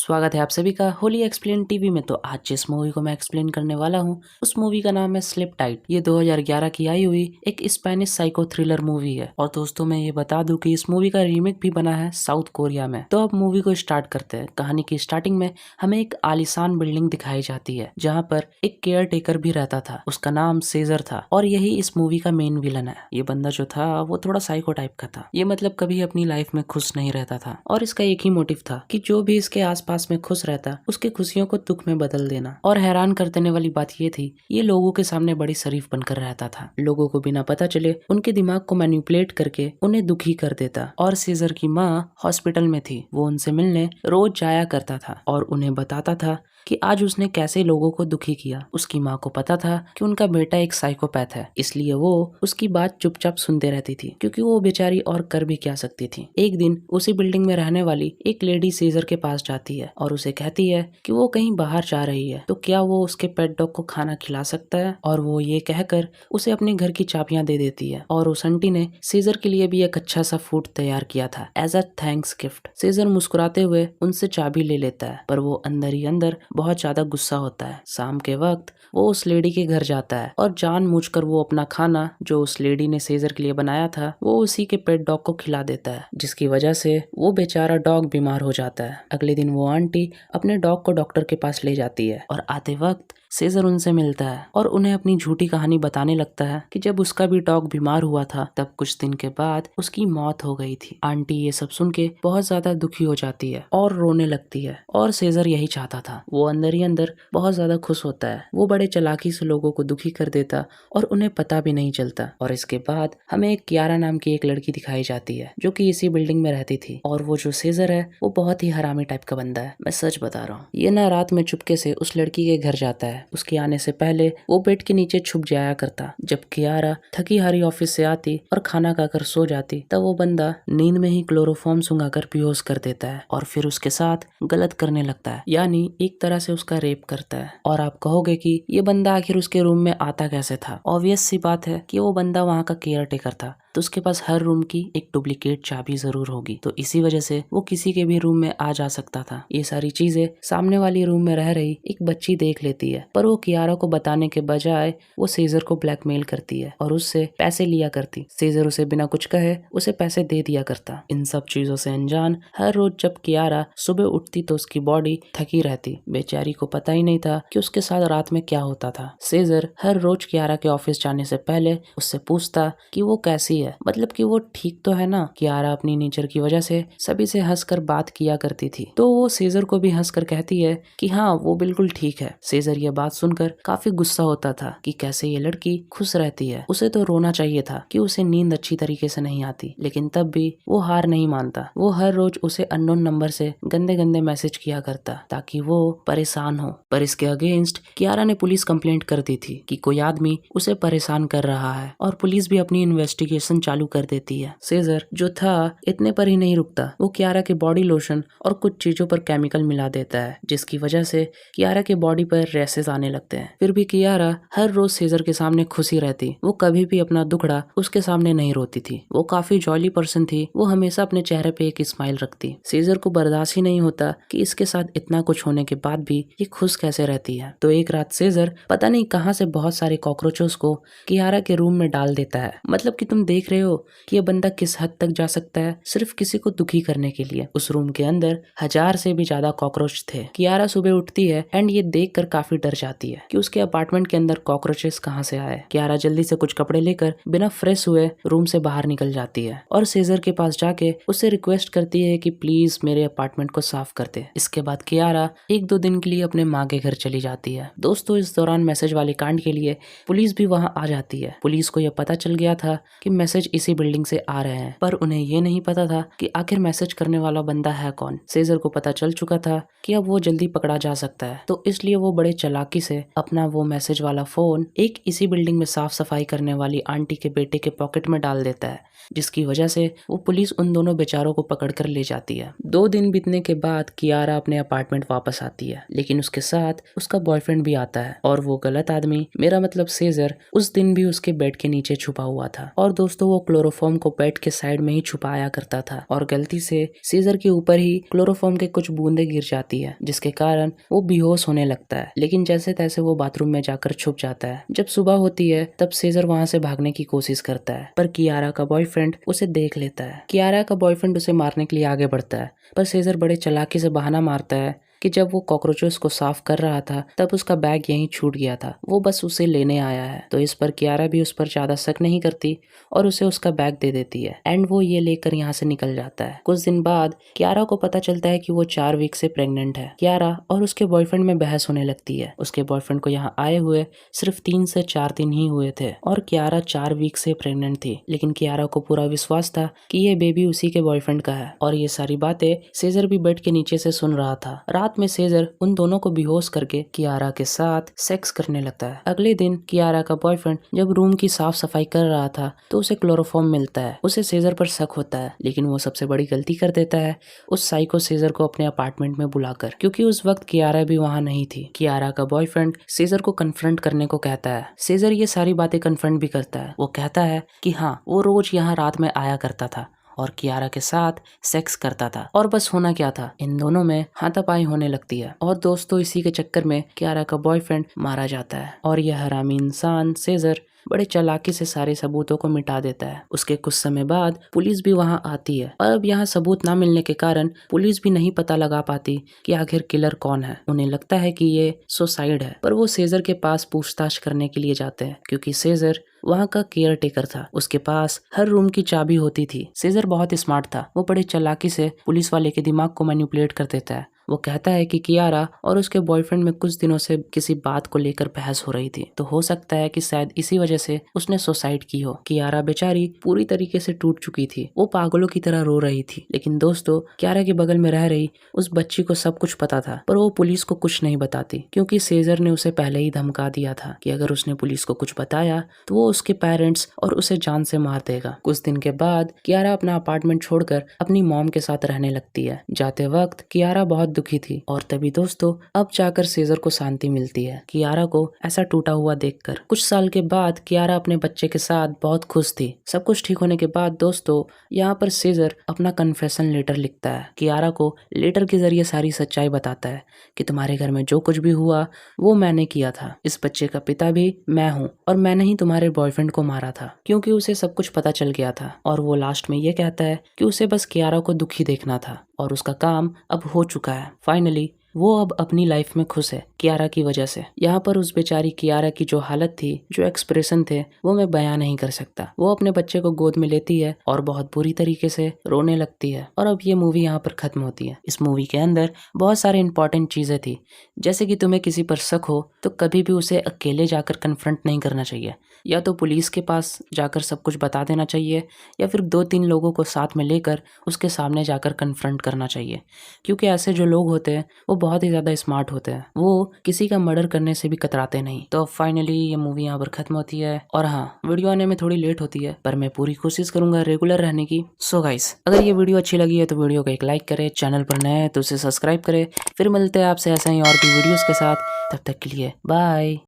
स्वागत है आप सभी का होली एक्सप्लेन टीवी में। तो आज जिस मूवी को मैं एक्सप्लेन करने वाला हूँ उस मूवी का नाम है स्लिप टाइट। ये 2011 की आई हुई एक स्पेनिश साइको थ्रिलर मूवी है। और दोस्तों मैं ये बता दूं कि इस मूवी का रीमेक भी बना है साउथ कोरिया में। तो अब मूवी को स्टार्ट करते हैं। कहानी की स्टार्टिंग में हमें एक आलीशान बिल्डिंग दिखाई जाती है जहाँ पर एक केयर टेकर भी रहता था। उसका नाम सेजर था और यही इस मूवी का मेन विलन है। ये बंदा जो था वो थोड़ा साइको टाइप का था। ये मतलब कभी अपनी लाइफ में खुश नहीं रहता था और इसका एक ही मोटिव था कि जो भी इसके आसपास में खुश रहता उसकी खुशियों को दुख में बदल देना। और हैरान कर देने वाली बात ये थी, ये लोगों के सामने बड़ी शरीफ बनकर रहता था। लोगों को बिना पता चले उनके दिमाग को मैनिपुलेट करके उन्हें दुखी कर देता। और सीजर की माँ हॉस्पिटल में थी, वो उनसे मिलने रोज जाया करता था और उन्हें बताता था कि आज उसने कैसे लोगों को दुखी किया। उसकी माँ को पता था कि उनका बेटा एक साइकोपैथ है, इसलिए वो उसकी बात चुपचाप सुनते रहती थी क्योंकि वो बेचारी और कर भी क्या सकती थी। एक दिन उसी बिल्डिंग में रहने वाली एक लेडी सीजर के पास जाती है और उसे कहती है कि वो कहीं बाहर जा रही है तो क्या वो उसके पेट डॉग को खाना खिला सकता है। और वो ये कहकर उसे अपने घर की चाबियां दे देती है। और उस आंटी ने सीजर के लिए भी एक अच्छा सा फूड तैयार किया था as a thanks gift. Caesar मुस्कुराते हुए उनसे चाबी ले लेता है पर वो अंदर ही अंदर बहुत ज्यादा गुस्सा होता है। शाम के वक्त वो उस लेडी के घर जाता है और जानबूझकर वो अपना खाना जो उस लेडी ने सीजर के लिए बनाया था वो उसी के पेट डॉग को खिला देता है, जिसकी वजह से वो बेचारा डॉग बीमार हो जाता है। अगले दिन वो आंटी अपने डॉग को डॉक्टर के पास ले जाती है और आते वक्त सीजर उनसे मिलता है और उन्हें अपनी झूठी कहानी बताने लगता है कि जब उसका भी डॉग बीमार हुआ था तब कुछ दिन के बाद उसकी मौत हो गई थी। आंटी ये सब सुन के बहुत ज्यादा दुखी हो जाती है और रोने लगती है और सीजर यही चाहता था। वो अंदर ही अंदर बहुत ज्यादा खुश होता है। वो बड़े चालाकी से लोगों को दुखी कर देता और उन्हें पता भी नहीं चलता। और इसके बाद हमें एक कियारा नाम की एक लड़की दिखाई जाती है जो कि इसी बिल्डिंग में रहती थी। और वो जो सीजर है वो बहुत ही हरामी टाइप का बंदा है, मैं सच बता रहा हूँ। ये ना रात में चुपके से उस लड़की के घर जाता है। उसके आने से पहले वो बेड के नीचे छुप जाया करता। जब कियारा थकी हारी ऑफिस से आती और खाना खाकर सो जाती तब वो बंदा नींद में ही क्लोरोफॉर्म सुंघाकर बेहोश कर देता है और फिर उसके साथ गलत करने लगता है, यानी एक तरह से उसका रेप करता है। और आप कहोगे कि ये बंदा आखिर उसके रूम में आता कैसे था। ऑब्वियस सी बात है कि वो बंदा वहाँ का केयर टेकर था तो उसके पास हर रूम की एक डुप्लीकेट चाबी जरूर होगी, तो इसी वजह से वो किसी के भी रूम में आ जा सकता था। ये सारी चीजें सामने वाली रूम में रह रही एक बच्ची देख लेती है पर वो कियारा को बताने के बजाय वो सीजर को ब्लैकमेल करती है और उससे पैसे लिया करती। सीजर उसे बिना कुछ कहे उसे पैसे दे दिया करता। इन सब चीजों से अनजान हर रोज जब कियारा सुबह उठती तो उसकी बॉडी थकी रहती। बेचारी को पता ही नहीं था कि उसके साथ रात में क्या होता था। सीजर हर रोज कियारा के ऑफिस जाने से पहले उससे पूछता कि वो कैसी है, मतलब कि वो ठीक तो है ना। कियारा अपनी नेचर की वजह से सभी से हंसकर बात किया करती थी तो वो सीजर को भी हंसकर कहती है कि हाँ वो बिल्कुल ठीक है। सीजर ये बात सुनकर काफी गुस्सा होता था कि कैसे ये लड़की खुश रहती है। उसे तो रोना चाहिए था कि उसे नींद अच्छी तरीके से नहीं आती, लेकिन तब भी वो हार नहीं मानता। वो हर रोज उसे अननोन नंबर से गंदे गंदे मैसेज किया करता ताकि वो परेशान हो। पर इसके अगेंस्ट कियारा ने पुलिस कंप्लेंट कर दी थी कि कोई आदमी उसे परेशान कर रहा है और पुलिस भी अपनी इन्वेस्टिगेशन चालू कर देती है। सीजर जो था इतने पर ही नहीं रुकता, वो कियारा के बॉडी लोशन और कुछ चीजों पर केमिकल मिला देता है जिसकी वजह से कियारा के बॉडी पर रैसेस आने लगते हैं। फिर भी कियारा हर रोज सीजर के सामने खुशी रहती। वो कभी भी अपना दुखड़ा उसके सामने नहीं रोती थी। वो काफी जॉली पर्सन थी। वो हमेशा अपने चेहरे पे एक स्माइल रखती। सीजर को बर्दाश्त ही नहीं होता कि इसके साथ इतना कुछ होने के बाद भी ये खुश कैसे रहती है। तो एक रात सीजर पता नहीं कहां से बहुत सारे कॉकरोचों को कियारा के रूम में डाल देता है। मतलब कि तुम देख रहे हो कि ये बंदा किस हद तक जा सकता है सिर्फ किसी को दुखी करने के लिए। उस रूम के अंदर 1000 से भी ज्यादा कॉकरोच थे। कियारा सुबह उठती है एंड ये देखकर काफी डर जाती है कि उसके अपार्टमेंट के अंदर कॉकरोचेस कहां से आए। कियारा जल्दी से कुछ कपड़े लेकर बिना फ्रेश हुए रूम से बाहर निकल जाती है और सीजर के पास जाके उससे रिक्वेस्ट करती है कि प्लीज मेरे अपार्टमेंट को साफ कर दे। इसके बाद कियारा 1-2 दिन के लिए अपने माँ के घर चली जाती है। दोस्तों इस दौरान मैसेज वाले कांड के लिए पुलिस भी वहां आ जाती है। पुलिस को यह पता चल गया था कि मैसेज इसी बिल्डिंग से आ रहे हैं, पर उन्हें ये नहीं पता था कि आखिर मैसेज करने वाला बंदा है कौन। सीजर को पता चल चुका था कि अब वो जल्दी पकड़ा जा सकता है, तो इसलिए वो बड़े चालाकी से अपना वो मैसेज वाला फोन एक इसी बिल्डिंग में साफ सफाई करने वाली आंटी के बेटे के पॉकेट में डाल देता है, जिसकी वजह से वो पुलिस उन दोनों बेचारों को पकड़कर ले जाती है। 2 दिन बीतने के बाद कियारा अपने अपार्टमेंट वापस आती है, लेकिन उसके साथ उसका बॉयफ्रेंड भी आता है और वो गलत आदमी, मेरा मतलब सीजर, उस दिन भी उसके बेड के नीचे छुपा हुआ था। और दोस्तों दोस्तों वो क्लोरोफॉर्म को बेड के साइड में ही छुपाया करता था और गलती से सीजर के ऊपर ही क्लोरोफॉर्म के कुछ बूंदे गिर जाती है जिसके कारण वो बेहोश होने लगता है। लेकिन जैसे तैसे वो बाथरूम में जाकर छुप जाता है। जब सुबह होती है तब सीजर वहाँ से भागने की कोशिश करता है पर कियारा का बॉयफ्रेंड उसे देख लेता है। कियारा का बॉयफ्रेंड उसे मारने के लिए आगे बढ़ता है पर सीजर बड़े चालाकी से बहाना मारता है कि जब वो कॉकरोचेस को साफ कर रहा था तब उसका बैग यहीं छूट गया था, वो बस उसे लेने आया है। तो इस पर कियारा भी उस पर ज्यादा शक नहीं करती और उसे उसका बैग दे देती है एंड वो ये लेकर यहाँ से निकल जाता है। कुछ दिन बाद कियारा को पता चलता है कि वो 4 वीक से प्रेग्नेंट है। कियारा और उसके बॉयफ्रेंड में बहस होने लगती है। उसके बॉयफ्रेंड को यहाँ आए हुए सिर्फ 3 से 4 दिन ही हुए थे और कियारा 4 वीक से प्रेग्नेंट थी। लेकिन कियारा को पूरा विश्वास था कि ये बेबी उसी के बॉयफ्रेंड का है और ये सारी बातें सीजर भी बेड के नीचे से सुन रहा था। रात में सीजर उन दोनों को बेहोश करके कियारा के साथ सेक्स करने लगता है। अगले दिन कियारा का बॉयफ्रेंड जब रूम की साफ सफाई कर रहा था तो उसे क्लोरोफॉर्म मिलता है। उसे सीजर पर शक होता है लेकिन वो सबसे बड़ी गलती कर देता है उस साइको सीजर को अपने अपार्टमेंट में बुलाकर, क्योंकि उस वक्त कियारा भी वहाँ नहीं थी। कियारा का बॉयफ्रेंड सीजर को कन्फ्रंट करने को कहता है। सीजर ये सारी बातें कन्फ्रंट भी करता है। वो कहता है कि हाँ वो रोज यहाँ रात में आया करता था और कियारा के साथ सेक्स करता था और बस होना क्या था, इन दोनों में हाथापाई होने लगती है और दोस्तों इसी के चक्कर में कियारा का बॉयफ्रेंड मारा जाता है और यह हरामी इंसान सीजर बड़े चालाकी से सारे सबूतों को मिटा देता है। उसके कुछ समय बाद पुलिस भी वहां आती है और अब यहाँ सबूत ना मिलने के कारण पुलिस भी नहीं पता लगा पाती कि आखिर किलर कौन है। उन्हें लगता है कि ये सुसाइड है पर वो सीजर के पास पूछताछ करने के लिए जाते हैं क्योंकि सीजर वहाँ का केयर टेकर था। उसके पास हर रूम की चाबी होती थी। सीजर बहुत स्मार्ट था। वो बड़े चालाकी से पुलिस वाले के दिमाग को मैनिपुलेट कर देता है। वो कहता है कि कियारा और उसके बॉयफ्रेंड में कुछ दिनों से किसी बात को लेकर बहस हो रही थी, तो हो सकता है कि शायद इसी वजह से उसने सुसाइड की हो। कियारा बेचारी पूरी तरीके से टूट चुकी थी। वो पागलों की तरह रो रही थी। लेकिन दोस्तों कियारा के बगल में रह रही उस बच्ची को सब कुछ पता था पर वो पुलिस को कुछ नहीं बताती क्योंकि सीजर ने उसे पहले ही धमका दिया था कि अगर उसने पुलिस को कुछ बताया तो वो उसके पेरेंट्स और उसे जान से मार देगा। कुछ दिन के बाद कियारा अपना अपार्टमेंट छोड़कर अपनी मॉम के साथ रहने लगती है। जाते वक्त कियारा बहुत दुखी थी और तभी दोस्तों अब जाकर सीजर को शांति मिलती है कियारा को ऐसा टूटा हुआ देखकर। कुछ साल के बाद कियारा अपने बच्चे के साथ बहुत खुश थी। सब कुछ ठीक होने के बाद दोस्तों यहाँ पर सीजर अपना कन्फेशन लेटर लिखता है। कियारा को लेटर के जरिए सारी सच्चाई बताता है कि तुम्हारे घर में जो कुछ भी हुआ वो मैंने किया था। इस बच्चे का पिता भी मैं हूँ और मैंने ही तुम्हारे बॉयफ्रेंड को मारा था, क्योंकि उसे सब कुछ पता चल गया था। और वो लास्ट में ये कहता है कि उसे बस कियारा को दुखी देखना था और उसका काम अब हो चुका है। फाइनली वो अब अपनी लाइफ में खुश है कियारा की वजह से। यहाँ पर उस बेचारी कियारा की जो हालत थी, जो एक्सप्रेशन थे, वो मैं बयां नहीं कर सकता। वो अपने बच्चे को गोद में लेती है और बहुत बुरी तरीके से रोने लगती है और अब ये मूवी यहाँ पर खत्म होती है। इस मूवी के अंदर बहुत सारे इंपॉर्टेंट चीजें थी, जैसे कि तुम्हें किसी पर शक हो तो कभी भी उसे अकेले जाकर कन्फ्रंट नहीं करना चाहिए, या तो पुलिस के पास जाकर सब कुछ बता देना चाहिए या फिर 2-3 लोगों को साथ में लेकर उसके सामने जाकर कन्फ्रंट करना चाहिए, क्योंकि ऐसे जो लोग होते हैं वो बहुत ही ज़्यादा स्मार्ट होते हैं। वो किसी का मर्डर करने से भी कतराते नहीं। तो फाइनली ये मूवी यहाँ पर खत्म होती है और हाँ, वीडियो आने में थोड़ी लेट होती है पर मैं पूरी कोशिश करूंगा रेगुलर रहने की। सो गाइस, अगर ये वीडियो अच्छी लगी है तो वीडियो को एक लाइक करें, चैनल पर नए हैं तो उसे सब्सक्राइब करें। फिर मिलते हैं आपसे ऐसे ही और भी वीडियोस के साथ। तब तक के लिए बाय।